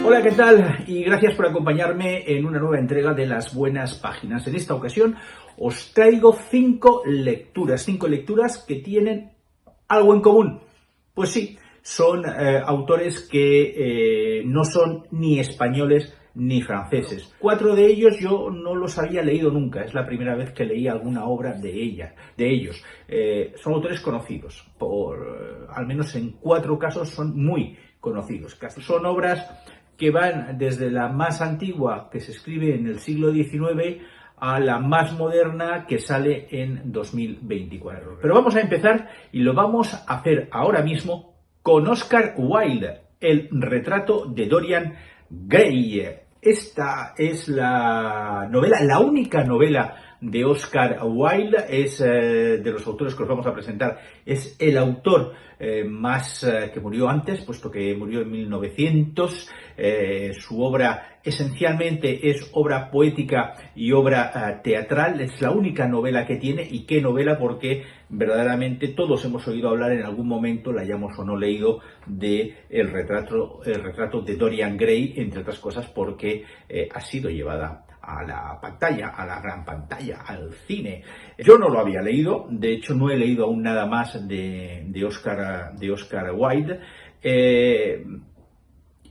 Hola, ¿qué tal? Y gracias por acompañarme en una nueva entrega de Las Buenas Páginas. En esta ocasión os traigo 5 lecturas que tienen algo en común. Pues sí, son autores que no son ni españoles ni franceses. 4 de ellos yo no los había leído nunca, es la primera vez que leí alguna obra de ellos. Son autores conocidos, al menos en 4 casos son muy conocidos. Son obras que van desde la más antigua, que se escribe en el siglo XIX, a la más moderna, que sale en 2024. Pero vamos a empezar y lo vamos a hacer ahora mismo con Oscar Wilde, El retrato de Dorian Gray. Esta es la novela, la única novela de Oscar Wilde, es de los autores que os vamos a presentar, es el autor que murió antes, puesto que murió en 1900. Su obra esencialmente es obra poética y obra teatral, es la única novela que tiene. Y qué novela, porque verdaderamente todos hemos oído hablar en algún momento, la hayamos o no leído, de el retrato de Dorian Gray, entre otras cosas porque ha sido llevada a la pantalla, a la gran pantalla, al cine. Yo no lo había leído, de hecho no he leído aún nada más de Oscar Wilde.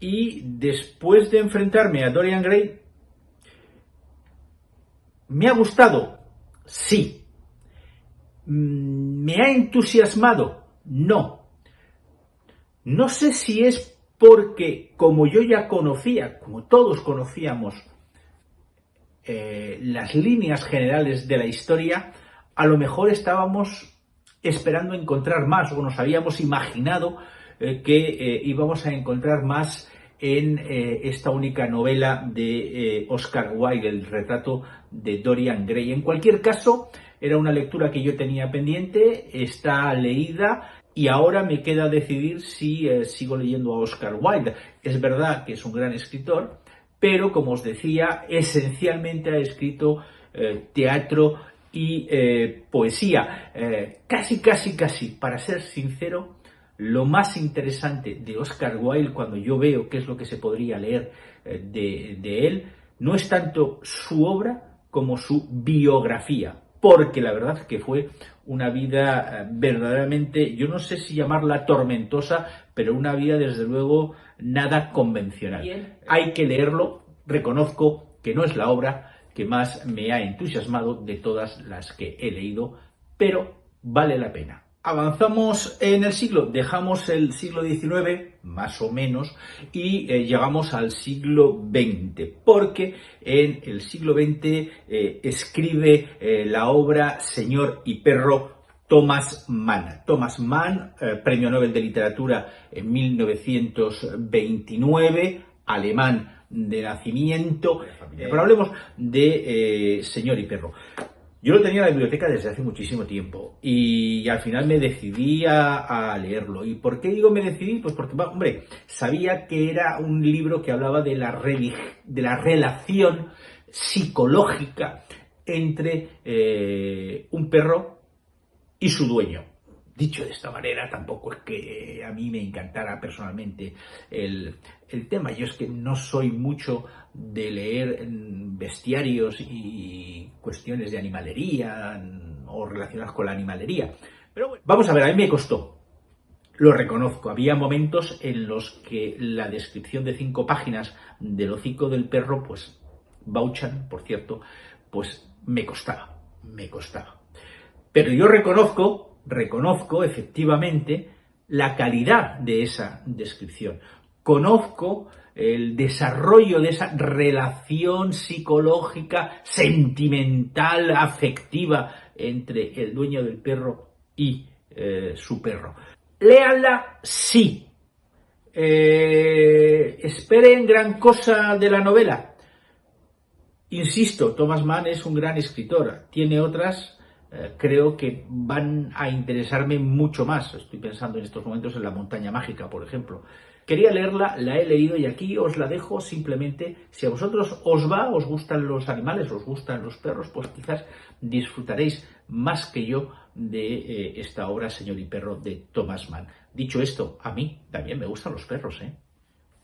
Y después de enfrentarme a Dorian Gray, ¿me ha gustado? Sí. ¿Me ha entusiasmado? No. No sé si es porque, como yo ya conocía, como todos conocíamos, las líneas generales de la historia, a lo mejor estábamos esperando encontrar más, o nos habíamos imaginado que íbamos a encontrar más en esta única novela de Oscar Wilde, El retrato de Dorian Gray. En cualquier caso, era una lectura que yo tenía pendiente, está leída, y ahora me queda decidir si sigo leyendo a Oscar Wilde. Es verdad que es un gran escritor, pero, como os decía, esencialmente ha escrito teatro y poesía. Casi, para ser sincero, lo más interesante de Oscar Wilde, cuando yo veo qué es lo que se podría leer de él, no es tanto su obra como su biografía, porque la verdad que fue una vida verdaderamente, yo no sé si llamarla tormentosa, pero una vida desde luego nada convencional. Bien. Hay que leerlo. Reconozco que no es la obra que más me ha entusiasmado de todas las que he leído, pero vale la pena. Avanzamos en el siglo, dejamos el siglo XIX, más o menos, y llegamos al siglo XX, porque en el siglo XX escribe la obra Señor y perro Thomas Mann. Thomas Mann, premio Nobel de Literatura en 1929, alemán de nacimiento. Pero hablemos de Señor y perro. Yo lo tenía en la biblioteca desde hace muchísimo tiempo y al final me decidí a leerlo. ¿Y por qué digo me decidí? Pues porque, hombre, sabía que era un libro que hablaba de la relación psicológica entre un perro y su dueño. Dicho de esta manera, tampoco es que a mí me encantara personalmente el tema. Yo es que no soy mucho de leer bestiarios y cuestiones de animalería o relacionadas con la animalería. Pero bueno, vamos a ver, a mí me costó. Lo reconozco, había momentos en los que la descripción de 5 páginas del hocico del perro, pues, Bauchan, por cierto, pues me costaba. Pero yo reconozco efectivamente la calidad de esa descripción. Conozco el desarrollo de esa relación psicológica, sentimental, afectiva entre el dueño del perro y su perro. Léanla, sí. Esperen gran cosa de la novela. Insisto, Thomas Mann es un gran escritor. Tiene otras creo que van a interesarme mucho más. Estoy pensando en estos momentos en La montaña mágica, por ejemplo. Quería leerla, la he leído y aquí os la dejo. Simplemente, si a vosotros os gustan los animales, os gustan los perros, pues quizás disfrutaréis más que yo de esta obra Señor y perro de Thomas Mann. Dicho esto, a mí también me gustan los perros,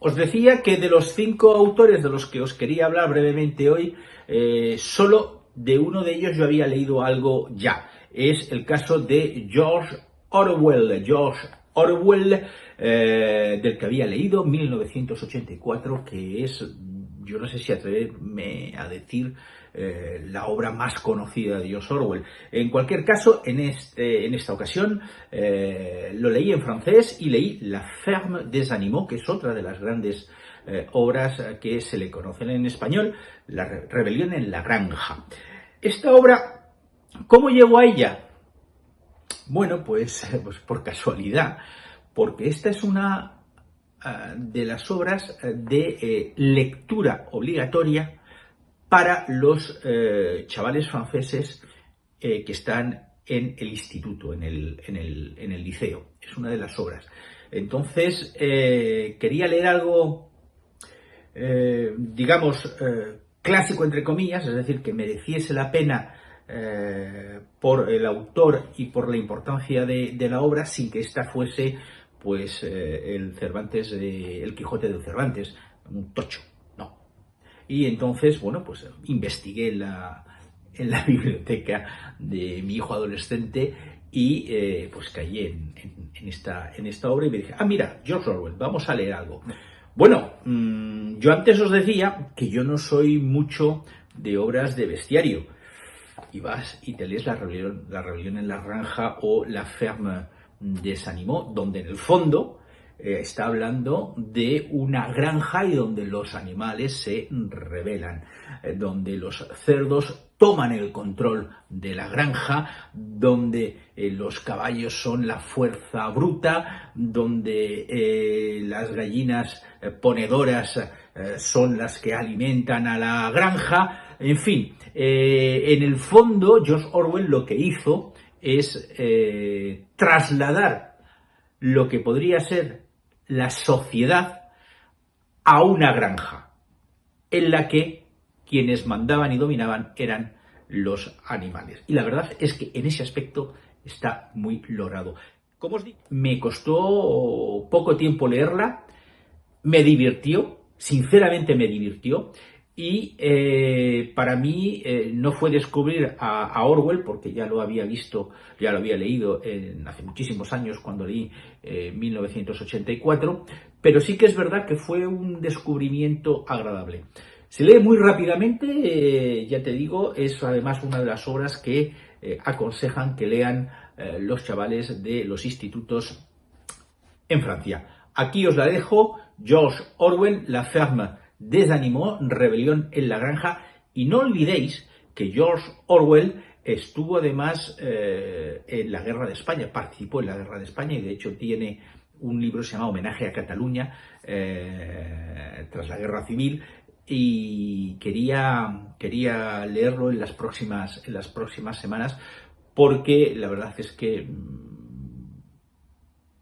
os decía que de los 5 autores de los que os quería hablar brevemente hoy, solo de uno de ellos yo había leído algo ya. Es el caso de George Orwell. Del que había leído 1984, que es, yo no sé si atreverme a decir, la obra más conocida de George Orwell. En cualquier caso, en esta ocasión lo leí en francés y leí La Ferme des Animaux, que es otra de las grandes obras que se le conocen en español, La Rebelión en la Granja. Esta obra, ¿cómo llegó a ella? Bueno, pues por casualidad, porque esta es una de las obras de lectura obligatoria para los chavales franceses que están en el instituto, en el liceo. Es una de las obras. Entonces, quería leer algo, digamos, clásico entre comillas, es decir, que mereciese la pena por el autor y por la importancia de la obra, sin que ésta fuese pues el Quijote de Cervantes, un tocho, no. Y entonces, bueno, pues investigué en la biblioteca de mi hijo adolescente y pues caí en esta obra y me dije, mira, George Orwell, vamos a leer algo. Bueno, yo antes os decía que yo no soy mucho de obras de bestiario. Y vas y te lees La Rebelión en la Granja o La Ferme des Animaux, donde en el fondo está hablando de una granja y donde los animales se rebelan, donde los cerdos toman el control de la granja, donde los caballos son la fuerza bruta, donde las gallinas ponedoras son las que alimentan a la granja. En fin, en el fondo George Orwell lo que hizo es trasladar lo que podría ser la sociedad a una granja, en la que quienes mandaban y dominaban eran los animales. Y la verdad es que en ese aspecto está muy logrado. Como os digo, me costó poco tiempo leerla, me divirtió, sinceramente me divirtió. Y para mí no fue descubrir a Orwell, porque ya lo había visto, ya lo había leído hace muchísimos años cuando leí 1984, pero sí que es verdad que fue un descubrimiento agradable. Se lee muy rápidamente, ya te digo, es además una de las obras que aconsejan que lean los chavales de los institutos en Francia. Aquí os la dejo, George Orwell, La Ferme des Animaux, Rebelión en la Granja, y no olvidéis que George Orwell estuvo además en la Guerra de España, participó en la Guerra de España y de hecho tiene un libro que se llama Homenaje a Cataluña tras la Guerra Civil, y quería leerlo en las próximas semanas, porque la verdad es que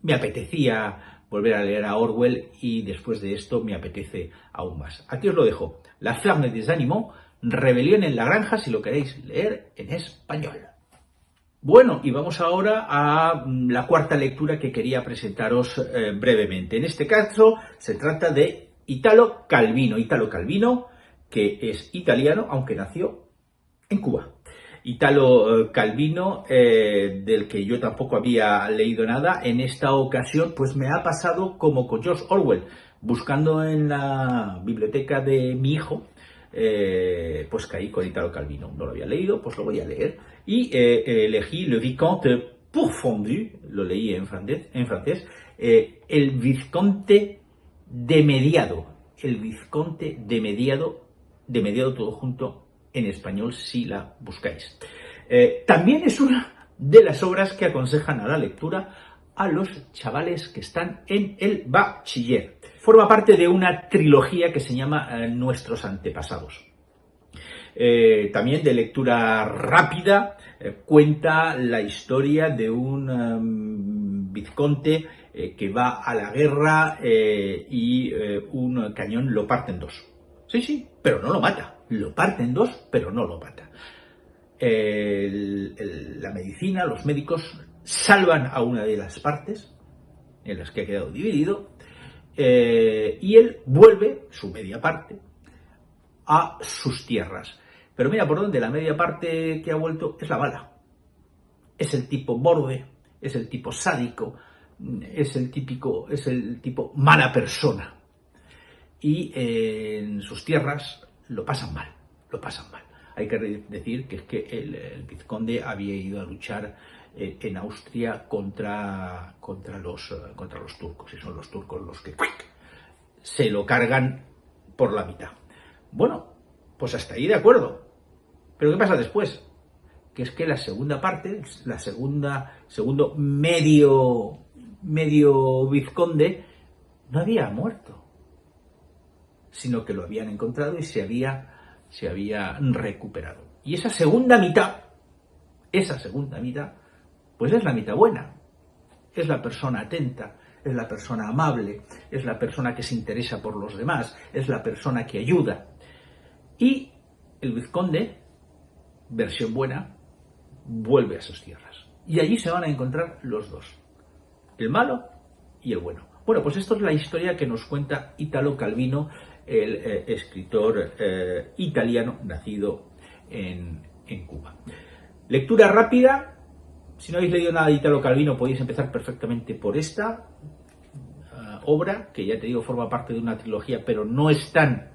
me apetecía volver a leer a Orwell y después de esto me apetece aún más. Aquí os lo dejo. La Ferme des Animaux, Rebelión en la Granja, si lo queréis leer en español. Bueno, y vamos ahora a la cuarta lectura que quería presentaros brevemente. En este caso se trata de Italo Calvino. Italo Calvino, que es italiano, aunque nació en Cuba. Italo Calvino, del que yo tampoco había leído nada, en esta ocasión pues me ha pasado como con George Orwell, buscando en la biblioteca de mi hijo, pues caí con Italo Calvino. No lo había leído, pues lo voy a leer, y elegí Le Vicomte Pourfendu, lo leí en francés, el Vizconde de Mediado, de Mediado todo junto, en español si la buscáis. También es una de las obras que aconsejan a la lectura a los chavales que están en el bachiller. Forma parte de una trilogía que se llama Nuestros antepasados. También de lectura rápida, cuenta la historia de un vizconde que va a la guerra y un cañón lo parte en dos. Sí, pero no lo mata. Lo parte en dos, pero no lo mata. La medicina, los médicos salvan a una de las partes en las que ha quedado dividido, y él vuelve, su media parte, a sus tierras. Pero mira por dónde, la media parte que ha vuelto es la bala. Es el tipo borde, es el tipo sádico, es el tipo mala persona. Y en sus tierras lo pasan mal, lo pasan mal. Hay que decir que es que el vizconde había ido a luchar en Austria contra los turcos, y son los turcos los que se lo cargan por la mitad. Bueno, pues hasta ahí de acuerdo. Pero ¿qué pasa después? Que es que la segunda parte, segundo medio vizconde, no había muerto, sino que lo habían encontrado y se había recuperado. Y esa segunda mitad, pues es la mitad buena. Es la persona atenta, es la persona amable, es la persona que se interesa por los demás, es la persona que ayuda. Y el vizconde, versión buena, vuelve a sus tierras. Y allí se van a encontrar los dos, el malo y el bueno. Bueno, pues esto es la historia que nos cuenta Italo Calvino, el escritor italiano nacido en Cuba. Lectura rápida. Si no habéis leído nada de Italo Calvino, podéis empezar perfectamente por esta obra, que ya te digo forma parte de una trilogía, pero no están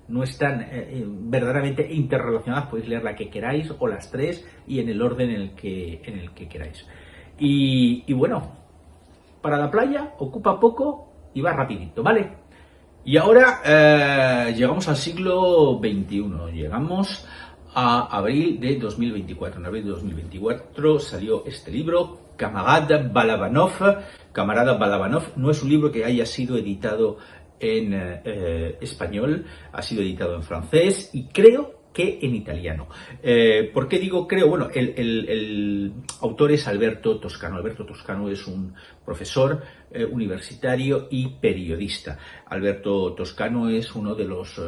verdaderamente interrelacionadas. Podéis leer la que queráis o las tres y en el orden en el que queráis. Y bueno, para la playa ocupa poco y va rapidito, ¿vale? Y ahora llegamos al siglo XXI, llegamos a abril de 2024. En abril de 2024 salió este libro, Camarada Balabanov. Camarada Balabanov no es un libro que haya sido editado en español, ha sido editado en francés y creo que en italiano. ¿Por qué digo creo? Bueno, el autor es Alberto Toscano. Alberto Toscano es un profesor universitario y periodista. Alberto Toscano es uno de los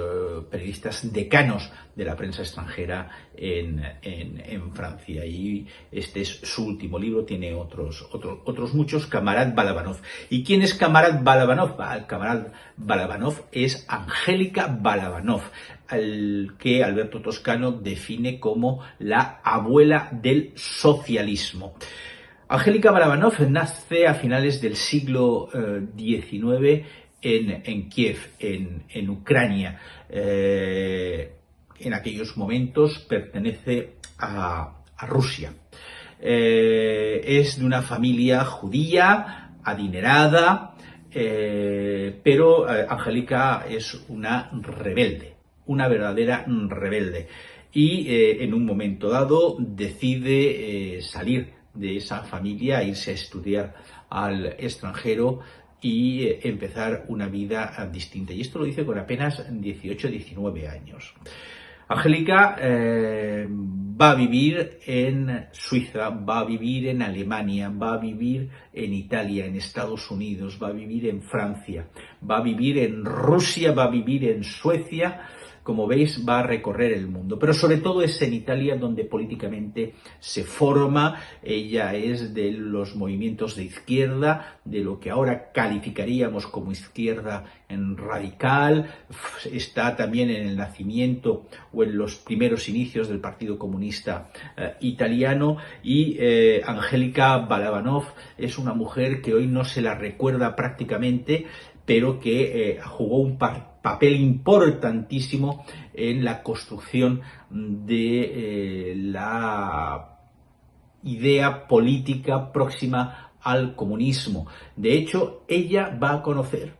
periodistas decanos de la prensa extranjera en Francia, y este es su último libro. Tiene otros muchos. Camarad Balabanov. ¿Y quién es Camarad Balabanov? Camarad Balabanov es Angélica Balabanov, al que Alberto Toscano define como la abuela del socialismo. Angélica Balabanov nace a finales del siglo XIX en Kiev, en Ucrania. En aquellos momentos pertenece a Rusia. Es de una familia judía, adinerada, pero Angélica es una rebelde, una verdadera rebelde. Y en un momento dado decide salir de esa familia, irse a estudiar al extranjero y empezar una vida distinta. Y esto lo dice con apenas 18-19 años. Angélica va a vivir en Suiza, va a vivir en Alemania, va a vivir en Italia, en Estados Unidos, va a vivir en Francia, va a vivir en Rusia, va a vivir en Suecia. Como veis, va a recorrer el mundo, pero sobre todo es en Italia donde políticamente se forma. Ella es de los movimientos de izquierda, de lo que ahora calificaríamos como izquierda en radical. Está también en el nacimiento o en los primeros inicios del Partido Comunista italiano. Y Angélica Balabanov es una mujer que hoy no se la recuerda prácticamente, pero que jugó un papel importantísimo en la construcción de la idea política próxima al comunismo. De hecho, ella va a conocer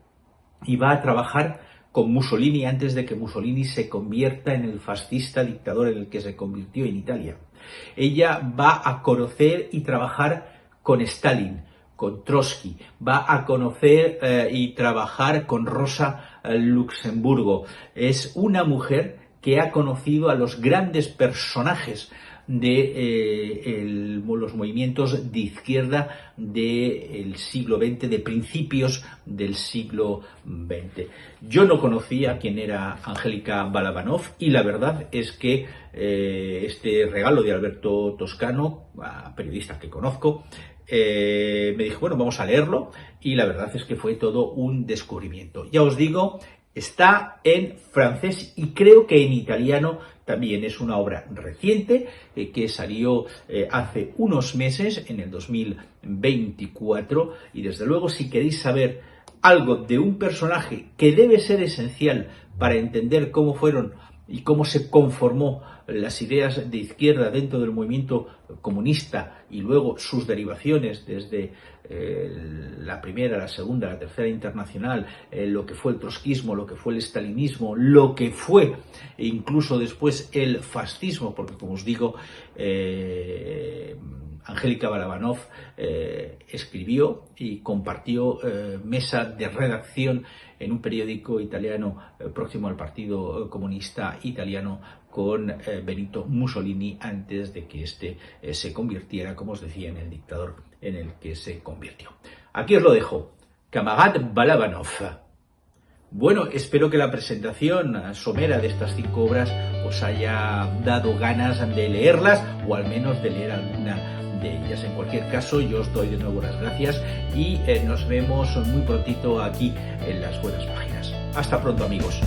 y va a trabajar con Mussolini antes de que Mussolini se convierta en el fascista dictador en el que se convirtió en Italia. Ella va a conocer y trabajar con Stalin, con Trotsky, va a conocer y trabajar con Rosa Luxemburgo. Es una mujer que ha conocido a los grandes personajes de los movimientos de izquierda del siglo XX, de principios del siglo XX. Yo no conocía quién era Angélica Balabanov y la verdad es que este regalo de Alberto Toscano, periodista que conozco, me dijo, bueno, vamos a leerlo, y la verdad es que fue todo un descubrimiento. Ya os digo, está en francés y creo que en italiano también. Es una obra reciente que salió hace unos meses, en el 2024, y desde luego si queréis saber algo de un personaje que debe ser esencial para entender cómo fueron y cómo se conformó las ideas de izquierda dentro del movimiento comunista y luego sus derivaciones desde la primera, la segunda, la tercera internacional, lo que fue el trotskismo, lo que fue el stalinismo, lo que fue incluso después el fascismo, porque como os digo, Angélica Balabanov escribió y compartió mesa de redacción en un periódico italiano próximo al Partido Comunista Italiano con Benito Mussolini antes de que éste se convirtiera, como os decía, en el dictador en el que se convirtió. Aquí os lo dejo. Kamarad Balabanov. Bueno, espero que la presentación somera de estas 5 obras os haya dado ganas de leerlas o al menos de leer alguna de ellas. En cualquier caso, yo os doy de nuevo las gracias y nos vemos muy prontito aquí en Las Buenas Páginas. Hasta pronto, amigos.